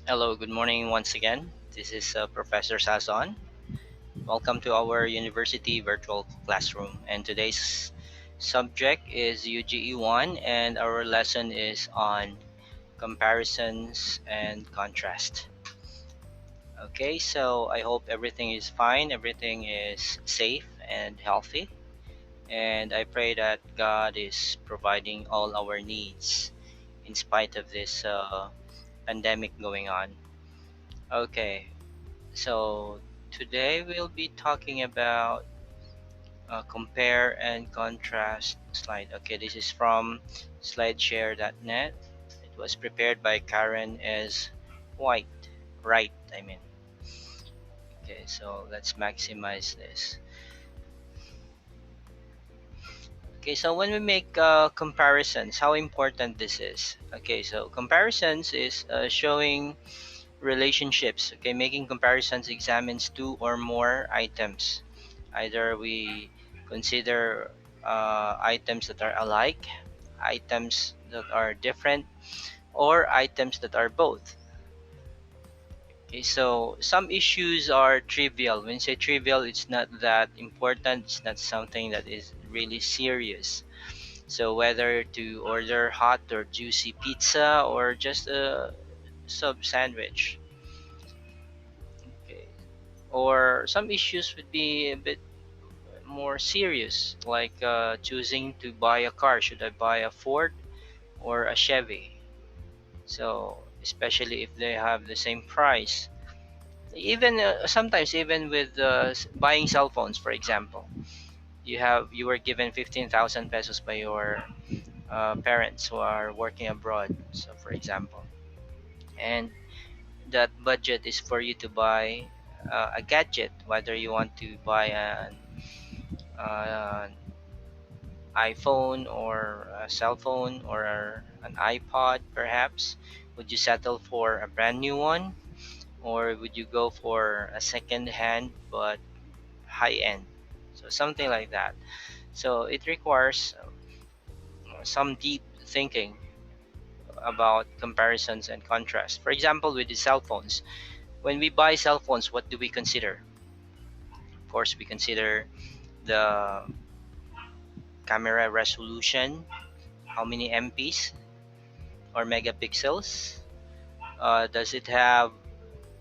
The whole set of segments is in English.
Hello, good morning once again. This is Professor Sazon. Welcome to our university virtual classroom. And today's subject is UGE 1, and our lesson is on comparisons and contrast. Okay, so I hope everything is fine, everything is safe and healthy. And I pray that God is providing all our needs in spite of this pandemic going on. Okay, so today we'll be talking about compare and contrast slide. Okay, this is from slideshare.net. It was prepared by Karen as White. Right, I mean. Okay, so let's maximize this. Okay, so when we make comparisons, how important this is. Okay, so comparisons is showing relationships. Okay, making comparisons examines two or more items. Either we consider items that are alike, items that are different, or items that are both. Okay, so some issues are trivial. When you say trivial, it's not that important. It's not something that is really serious. So whether to order hot or juicy pizza or just a sub sandwich. Okay. Or some issues would be a bit more serious, like choosing to buy a car. Should I buy a Ford or a Chevy? So, especially if they have the same price. Even sometimes, even with buying cell phones, for example, you were given 15,000 pesos by your parents who are working abroad. So, for example, and that budget is for you to buy a gadget, whether you want to buy an iPhone or a cell phone or an iPod, perhaps? Would you settle for a brand new one, or would you go for a second hand but high end? So something like that. So it requires some deep thinking about comparisons and contrast. For example, with the cell phones, when we buy cell phones, what do we consider? Of course, we consider the camera resolution, how many MPs or megapixels. Does it have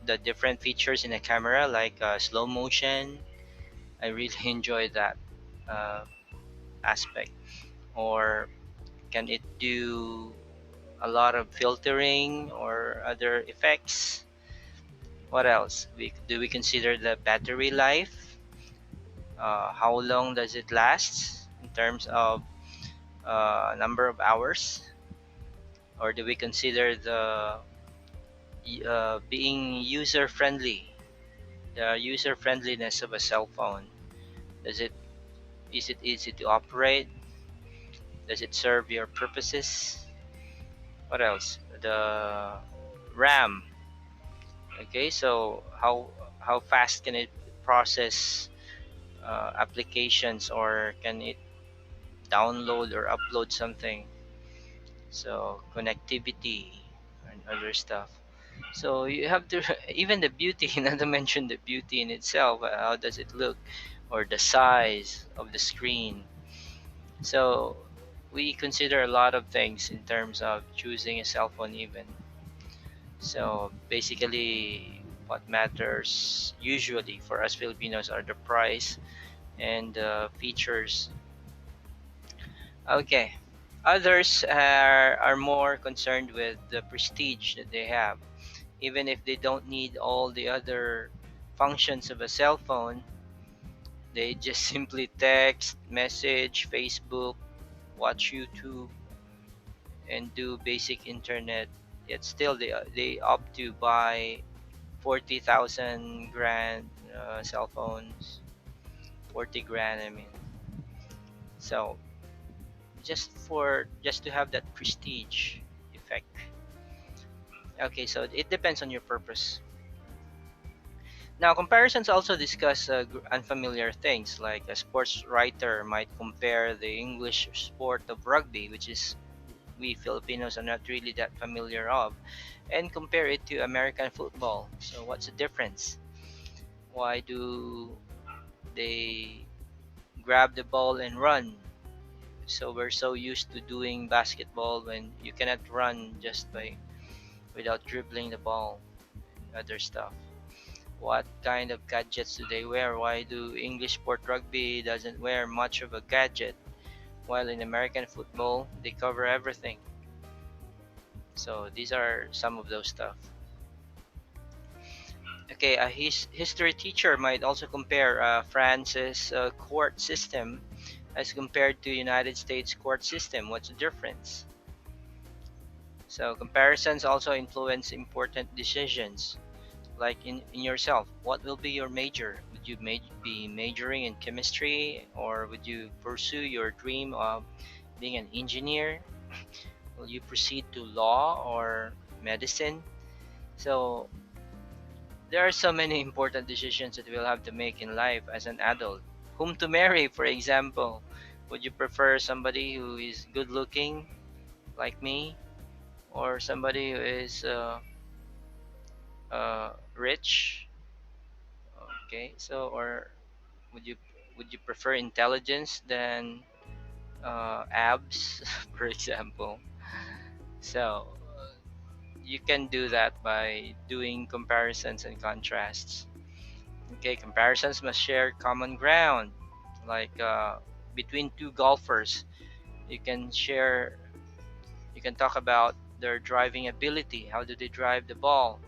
the different features in the camera like slow motion? I really enjoy that uh, aspect. Or can it do a lot of filtering or other effects? What else? Do we consider the battery life? How long does it last in terms of number of hours? Or do we consider the being user friendly, the user friendliness of a cell phone? Does it Is it easy to operate? Does it serve your purposes? What else? The RAM. Okay, so how fast can it process applications, or can it download or upload something? So connectivity and other stuff. So you have to even the beauty, not to mention the beauty in itself. How does it look, or the size of the screen? So we consider a lot of things in terms of choosing a cell phone even. So basically what matters usually for us Filipinos are the price and the features. Okay. Others are more concerned with the prestige that they have. Even if they don't need all the other functions of a cell phone, they just simply text, message, Facebook, watch YouTube, and do basic internet, yet still they opt to buy 40,000 grand cell phones, 40 grand, I mean. So just to have that prestige effect. Okay, so it depends on your purpose. Now comparisons also discuss unfamiliar things, like a sports writer might compare the English sport of rugby, which is we Filipinos are not really that familiar of, and compare it to American football. So what's the difference? Why do they grab the ball and run? So we're so used to doing basketball when you cannot run just by without dribbling the ball, other stuff. What kind of gadgets do they wear? Why do English sport rugby doesn't wear much of a gadget, while in American football they cover everything? So these are some of those stuff. Okay, a history teacher might also compare France's court system as compared to United States court system. What's the difference? So comparisons also influence important decisions, like in yourself. What will be your major? Would you be majoring in chemistry, or would you pursue your dream of being an engineer? Will you proceed to law or medicine? So there are so many important decisions that we'll have to make in life as an adult. Whom to marry, for example. Would you prefer somebody who is good looking like me, or somebody who is rich? Okay, so or would you would you prefer intelligence than abs, for example? So you can do that by doing comparisons and contrasts. Okay, comparisons must share common ground, like between two golfers. You can share, you can talk about their driving ability. How do they drive the ball?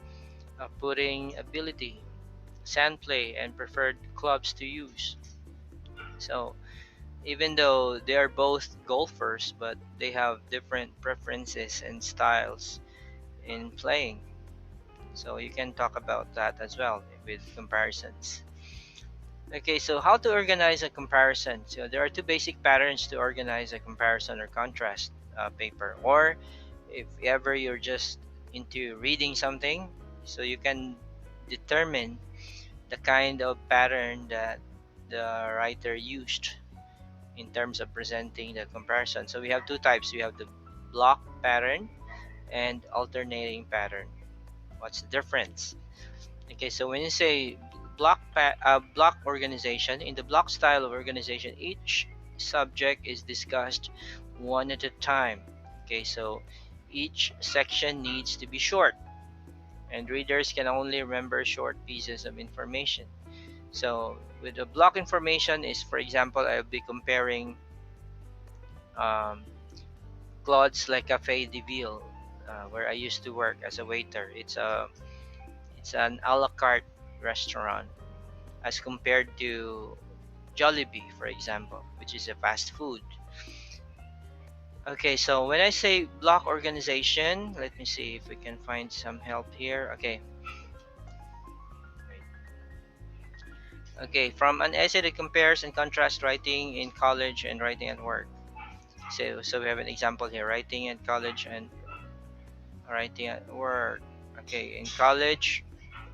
Putting ability, sand play, and preferred clubs to use. So even though they are both golfers, but they have different preferences and styles in playing. So you can talk about that as well with comparisons. Okay, so how to organize a comparison? So there are two basic patterns to organize a comparison or contrast paper. Or if ever you're just into reading something, so you can determine the kind of pattern that the writer used in terms of presenting the comparison. So we have two types. We have the block pattern and alternating pattern. What's the difference? Okay, so when you say block organization, in the block style of organization, each subject is discussed one at a time. Okay, so each section needs to be short, and readers can only remember short pieces of information. So with the block information is, for example, I'll be comparing um, Claude's Le Cafe de Ville, where I used to work as a waiter. It's an a la carte restaurant as compared to Jollibee, for example, which is a fast food. Okay, so when I say block organization, let me see if we can find some help here. Okay, from an essay that compares and contrasts writing in college and writing at work. So we have an example here: writing in college and writing at work. Okay, in college,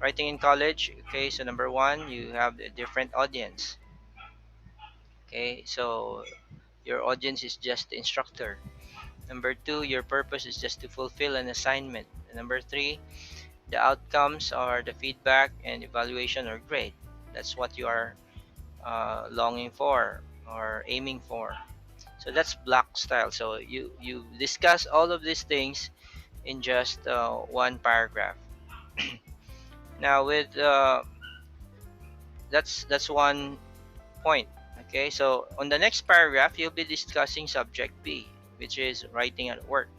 writing in college. Okay, so number one, you have a different audience. Okay, so your audience is just the instructor. Number two, your purpose is just to fulfill an assignment. And number three, the outcomes are the feedback and evaluation or grade. That's what you are longing for or aiming for. So that's block style. So you discuss all of these things in just one paragraph. Now with that's one point. Okay, so on the next paragraph, you'll be discussing subject B, which is writing at work.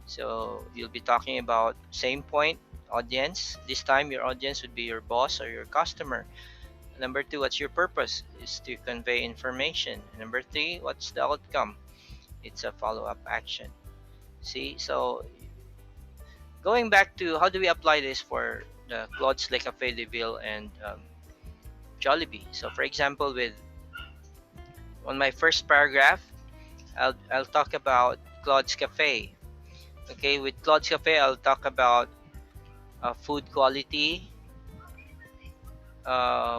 So you'll be talking about same point, audience. This time your audience would be your boss or your customer. Number two, what's your purpose? Is to convey information. Number three, what's the outcome? It's a follow-up action. See, so going back to how do we apply this for the Claude's Le Cafe de Ville and Jollibee. So for example, with on my first paragraph, I'll talk about Claude's Cafe. Okay, with Claude's Cafe, I'll talk about food quality,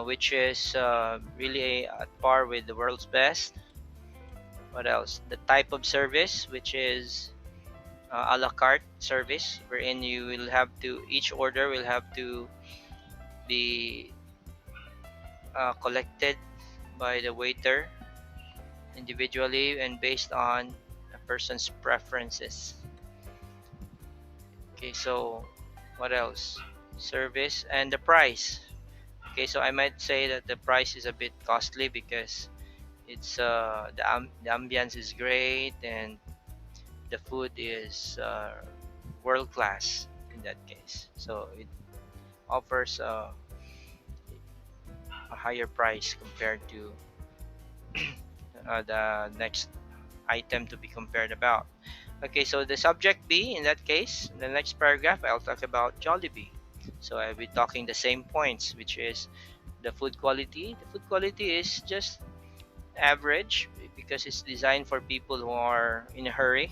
which is really at par with the world's best. What else? The type of service, which is a la carte service, wherein you will have to each order will have to be collected by the waiter individually and based on a person's preferences. Okay, so what else? Service and the price. Okay, so I might say that the price is a bit costly because it's the ambience is great and the food is world class in that case. So it offers a higher price compared to the next item to be compared about. Okay, so the subject B in that case, in the next paragraph, I'll talk about Jollibee. So I'll be talking the same points, which is the food quality. The food quality is just average because it's designed for people who are in a hurry.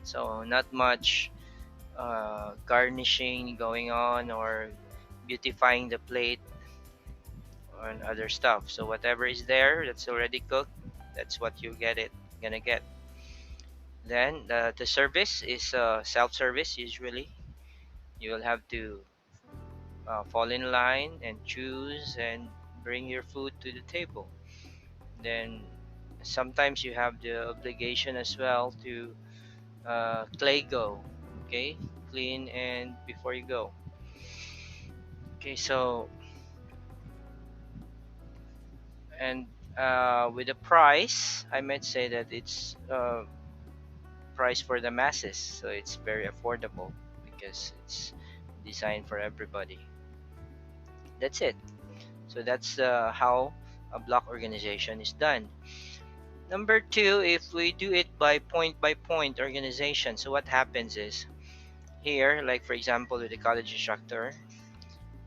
So not much garnishing going on or beautifying the plate and other stuff. So whatever is there that's already cooked, that's what you get it gonna get. Then the service is self-service usually. You will have to fall in line and choose and bring your food to the table. Then sometimes you have the obligation as well to play go, okay, clean and before you go. Okay, so and with the price, I might say that it's price for the masses, so it's very affordable because it's designed for everybody. That's it. So that's how a block organization is done. Number two, if we do it by point organization, so what happens is here, like for example, with the college instructor,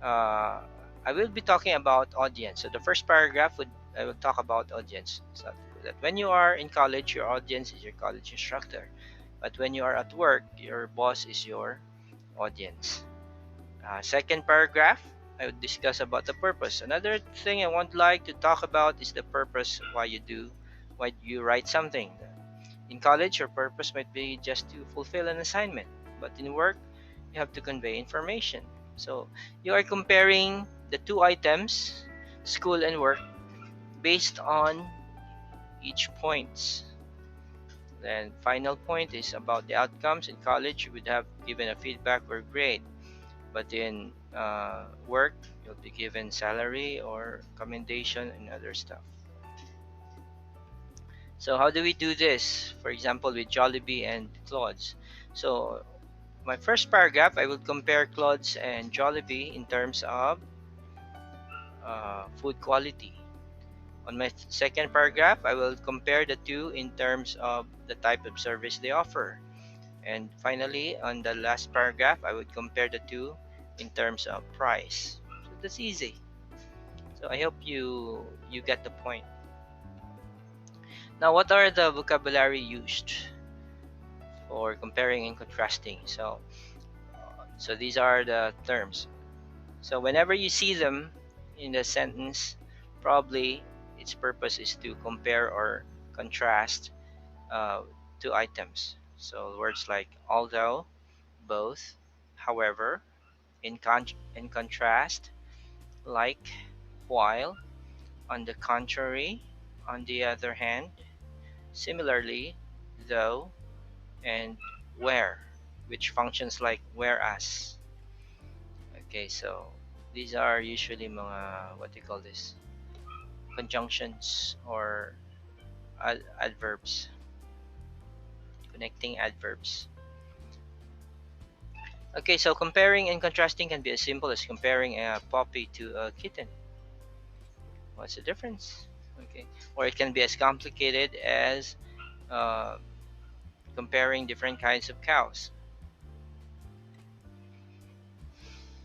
uh, I will be talking about audience. So the first paragraph would I will talk about audience. So that when you are in college, your audience is your college instructor, but when you are at work, your boss is your audience. Second paragraph, I would discuss about the purpose. Another thing I want like to talk about is the purpose why you write something. In college, your purpose might be just to fulfill an assignment, but in work, you have to convey information. So you are comparing the two items, school and work, based on each points. Then final point is about the outcomes. In college, you would have given a feedback or grade, but in work, you'll be given salary or commendation and other stuff. So how do we do this? For example, with Jollibee and Claude's. So my first paragraph, I will compare Claude's and Jollibee in terms of food quality. On my second paragraph, I will compare the two in terms of the type of service they offer. And finally, on the last paragraph, I would compare the two in terms of price. So that's easy. So I hope you get the point. Now, what are the vocabulary used for comparing and contrasting? So these are the terms. So whenever you see them in the sentence, probably its purpose is to compare or contrast two items. So words like although, both, however, in contrast, like, while, on the contrary, on the other hand, similarly, though, and where, which functions like whereas. Okay, so these are usually mga what do you call this? Conjunctions or adverbs, connecting adverbs. Okay, so comparing and contrasting can be as simple as comparing a puppy to a kitten. What's the difference? Okay, or it can be as complicated as uh, comparing different kinds of cows.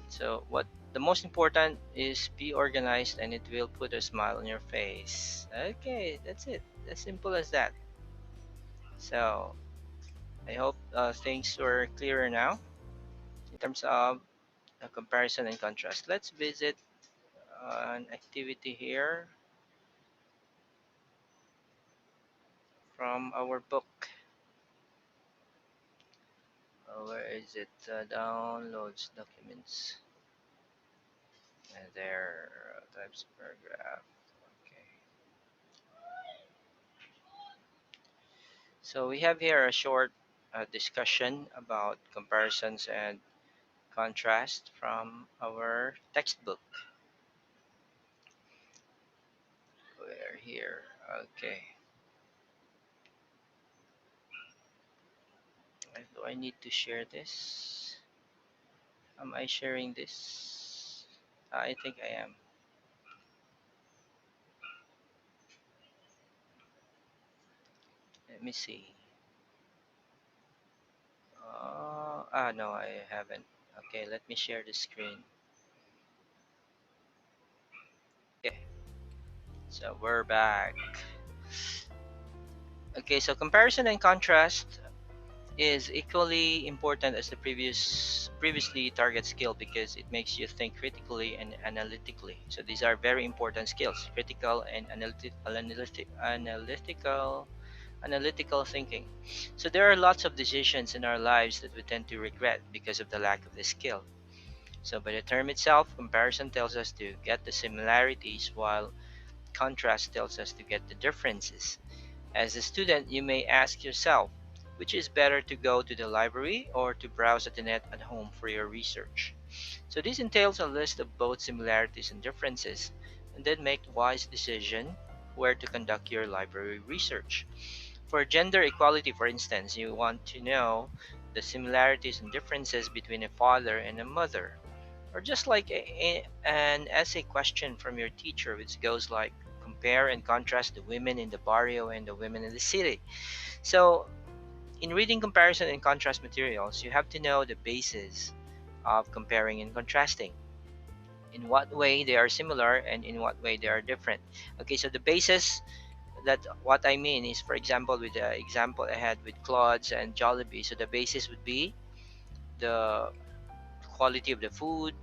So what the most important is be organized and it will put a smile on your face. Okay, that's it. As simple as that. So I hope things were clearer now in terms of comparison and contrast. Let's visit an activity here from our book. Where is it? Downloads documents. And there, types of paragraph. Okay. So we have here a short discussion about comparisons and contrast from our textbook. We're here. Okay. Do I need to share this? Am I sharing this? I think I am. Let me see. No, I haven't. Okay, let me share the screen. Okay, so we're back. Okay, so comparison and contrast is equally important as the previously target skill because it makes you think critically and analytically. So these are very important skills: critical and analytical thinking. So there are lots of decisions in our lives that we tend to regret because of the lack of this skill. So by the term itself, comparison tells us to get the similarities, while contrast tells us to get the differences. As a student, you may ask yourself, which is better, to go to the library or to browse at the net at home for your research? So this entails a list of both similarities and differences, and then make a wise decision where to conduct your library research. For gender equality, for instance, you want to know the similarities and differences between a father and a mother. Or just like an essay question from your teacher, which goes like, compare and contrast the women in the barrio and the women in the city. So, in reading comparison and contrast materials, you have to know the basis of comparing and contrasting. In what way they are similar and in what way they are different. Okay, so the basis, that what I mean is, for example, with the example I had with Claude's and Jollibee, so the basis would be the quality of the food,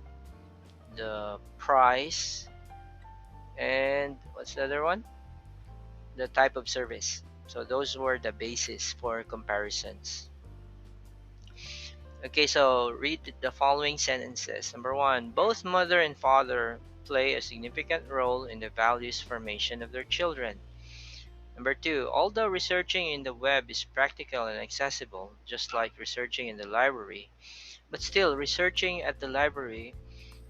the price, and what's the other one? The type of service. So those were the basis for comparisons. Okay, so read the following sentences. Number one, both mother and father play a significant role in the values formation of their children. Number two, although researching in the web is practical and accessible, just like researching in the library, but still researching at the library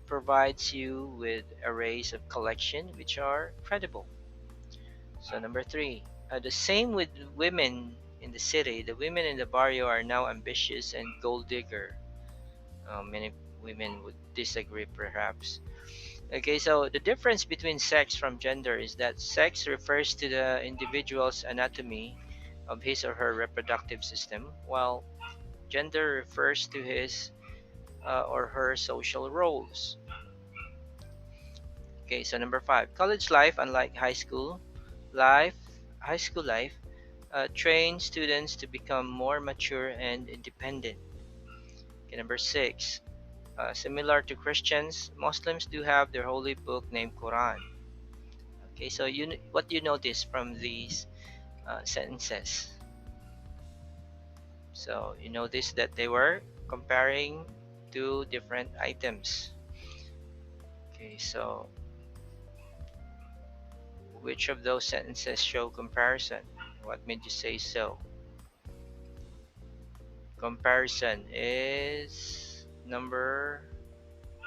provides you with arrays of collection which are credible. So number three, the same with women in the city. The women in the barrio are now ambitious and gold digger. Many women would disagree, perhaps. Okay, so the difference between sex from gender is that sex refers to the individual's anatomy of his or her reproductive system, while gender refers to his or her social roles. Okay, so number five, college life, unlike life, high school life, trains students to become more mature and independent. Okay, number six, similar to Christians, Muslims do have their holy book named Quran. Okay, so what do you notice from these sentences? So you notice that they were comparing two different items. Okay, so which of those sentences show comparison? What made you say so? Comparison is number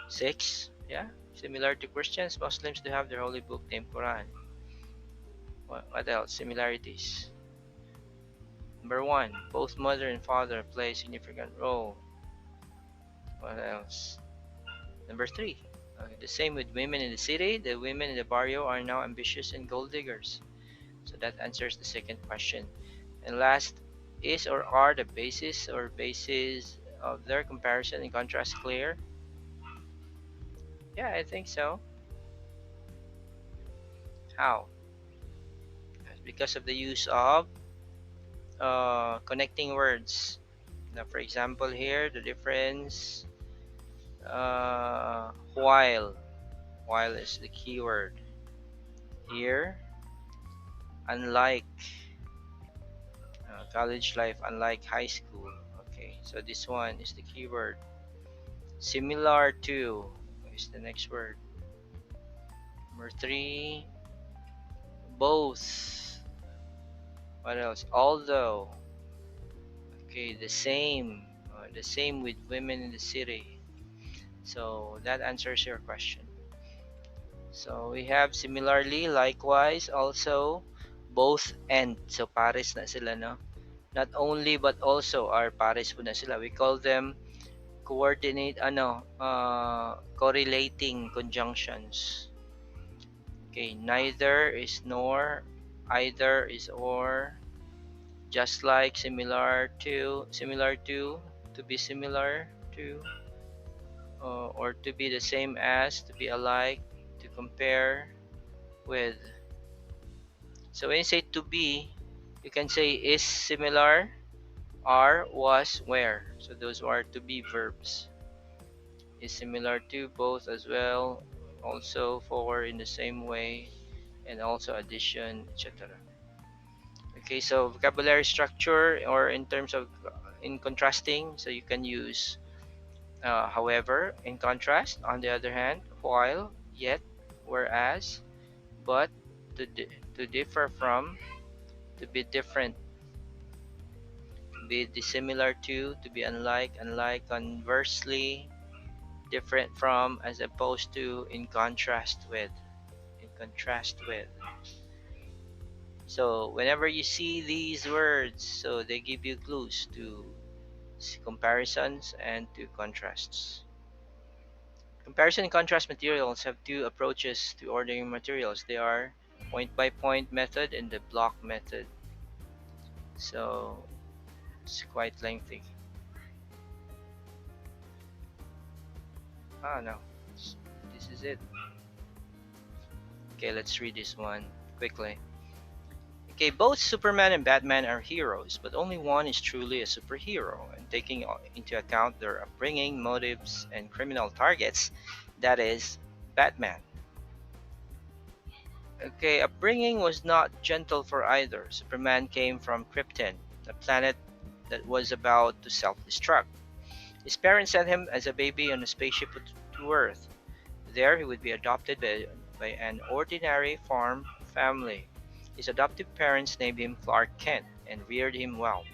six. Yeah, similar to Christians, Muslims do have their holy book named Quran. What else? Similarities. Number one, both mother and father play a significant role. What else? Number three, the same with women in the city. The women in the barrio are now ambitious and gold diggers. So that answers the second question. And last, is or are the basis of their comparison and contrast clear? Yeah, I think so. How? Because of the use of connecting words. Now, for example, here the difference, while is the keyword. Here, unlike college life, unlike high school. Okay. So this one is the keyword. Similar to is the next word. Number three, both. What else? Although. Okay, the same with women in the city. So that answers your question. So we have similarly, likewise, also, both and. So pares na sila, no? Not only but also are pares po na sila. We call them correlating conjunctions. Okay, neither is nor, either is or, just like, to be similar to, or to be the same as, to be alike, to compare with. So when you say to be, you can say is similar, are, was, were. So those are to be verbs. Is similar to, both as well, also, for, in the same way, and also addition, etc. Okay, so vocabulary structure, or in terms of, in contrasting, so you can use however, in contrast, on the other hand, while, yet, whereas, but, to differ from, to be different, to be dissimilar to be unlike, conversely, different from, as opposed to, in contrast with, in contrast with. So whenever you see these words, so they give you clues to comparisons and to contrasts. Comparison and contrast materials have two approaches to ordering materials. They are point by point method and the block method. So it's quite lengthy. Ah, no. This is it. Okay, let's read this one quickly. Okay, both Superman and Batman are heroes, but only one is truly a superhero. And taking into account their upbringing, motives, and criminal targets, that is Batman. Okay, upbringing was not gentle for either. Superman came from Krypton, a planet that was about to self-destruct. His parents sent him as a baby on a spaceship to Earth. There, he would be adopted by an ordinary farm family. His adoptive parents named him Clark Kent and reared him well.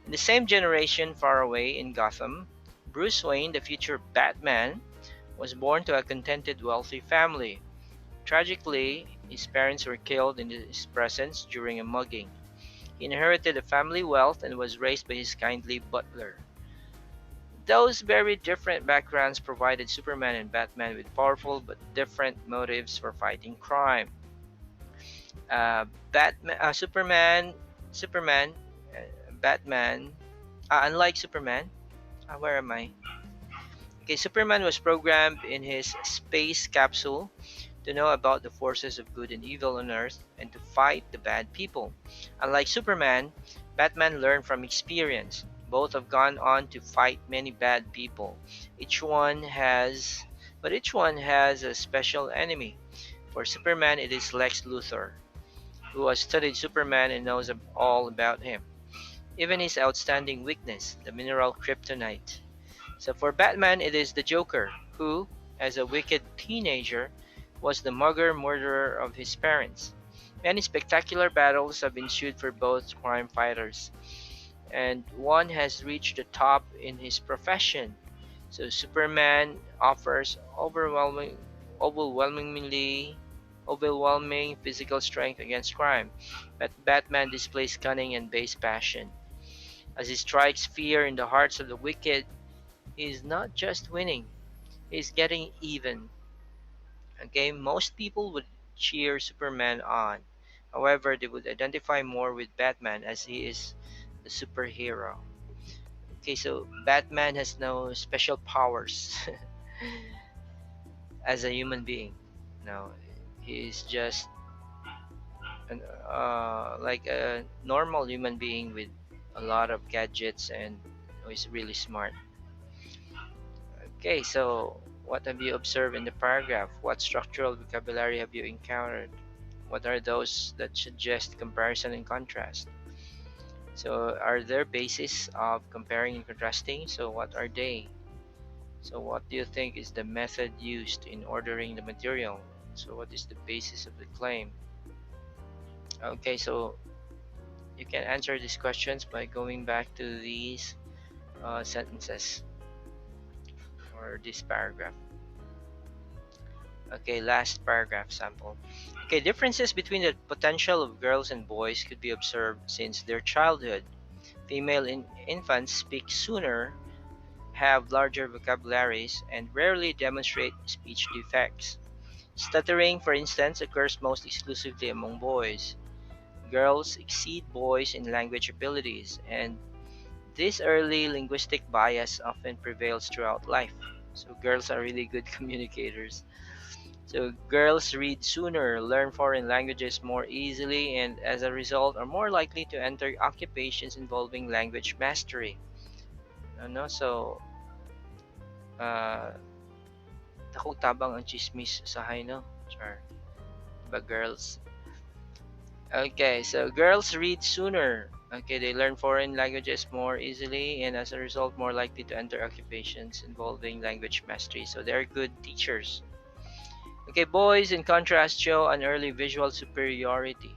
In the same generation, far away in Gotham, Bruce Wayne, the future Batman, was born to a contented, wealthy family. Tragically, his parents were killed in his presence during a mugging. He inherited the family wealth and was raised by his kindly butler. Those very different backgrounds provided Superman and Batman with powerful but different motives for fighting crime. Superman, Batman. Unlike Superman, where am I? Okay, Superman was programmed in his space capsule to know about the forces of good and evil on Earth and to fight the bad people. Unlike Superman, Batman learned from experience. Both have gone on to fight many bad people. Each one has, but each one has a special enemy. For Superman, it is Lex Luthor, who has studied Superman and knows all about him, even his outstanding weakness, the mineral kryptonite. So for Batman, it is the Joker, who, as a wicked teenager, was the murderer of his parents. Many spectacular battles have ensued for both crime fighters, and one has reached the top in his profession. So Superman offers overwhelmingly overwhelming physical strength against crime, but Batman displays cunning and base passion. As he strikes fear in the hearts of the wicked, he is not just winning, he is getting even. Okay, most people would cheer Superman on. However, they would identify more with Batman as he is the superhero. Okay, so Batman has no special powers as a human being. No, he is just like a normal human being with a lot of gadgets and is really smart. Okay, so what have you observed in the paragraph? What structural vocabulary have you encountered? What are those that suggest comparison and contrast? So are there bases of comparing and contrasting? So what are they? So what do you think is the method used in ordering the material? So what is the basis of the claim? Okay, so you can answer these questions by going back to these sentences or this paragraph. Okay, last paragraph sample. Okay, differences between the potential of girls and boys could be observed since their childhood. Female infants speak sooner, have larger vocabularies, and rarely demonstrate speech defects. Stuttering, for instance, occurs most exclusively among boys. Girls exceed boys in language abilities, and this early linguistic bias often prevails throughout life. So, girls are really good communicators. So, girls read sooner, learn foreign languages more easily, and as a result, are more likely to enter occupations involving language mastery. Ano? So, uh, takot tabang ang chismis sa hay, no? Char. But girls. Okay, so girls read sooner. Okay, they learn foreign languages more easily and as a result more likely to enter occupations involving language mastery. So they're good teachers. Okay, boys in contrast show an early visual superiority.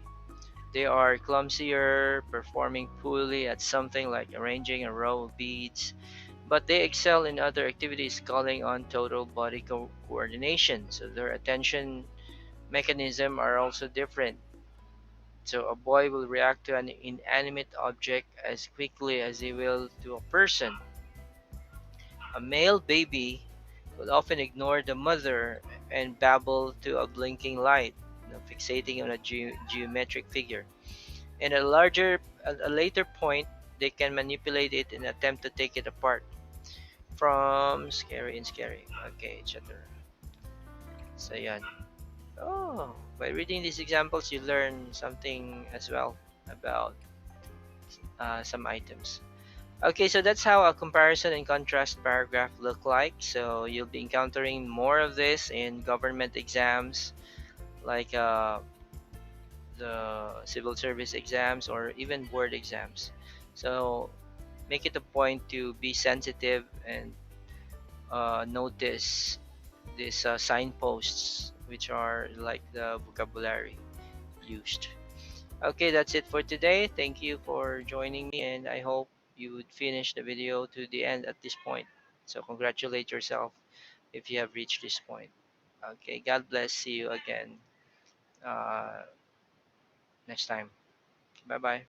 They are clumsier, performing poorly at something like arranging a row of beads, but they excel in other activities calling on total body coordination. So their attention mechanism are also different. So a boy will react to an inanimate object as quickly as he will to a person. A male baby will often ignore the mother and babble to a blinking light, fixating on a geometric figure. And at a later point, they can manipulate it and attempt to take it apart. From scary and scary. Okay, etc. So yan. Oh, by reading these examples, you learn something as well about some items. Okay, so that's how a comparison and contrast paragraph look like. So you'll be encountering more of this in government exams, like the civil service exams or even board exams. So make it a point to be sensitive and notice these signposts, which are like the vocabulary used. Okay, that's it for today. Thank you for joining me, and I hope you would finish the video to the end at this point. So, congratulate yourself if you have reached this point. Okay, God bless. See you again uh, next time. Bye bye.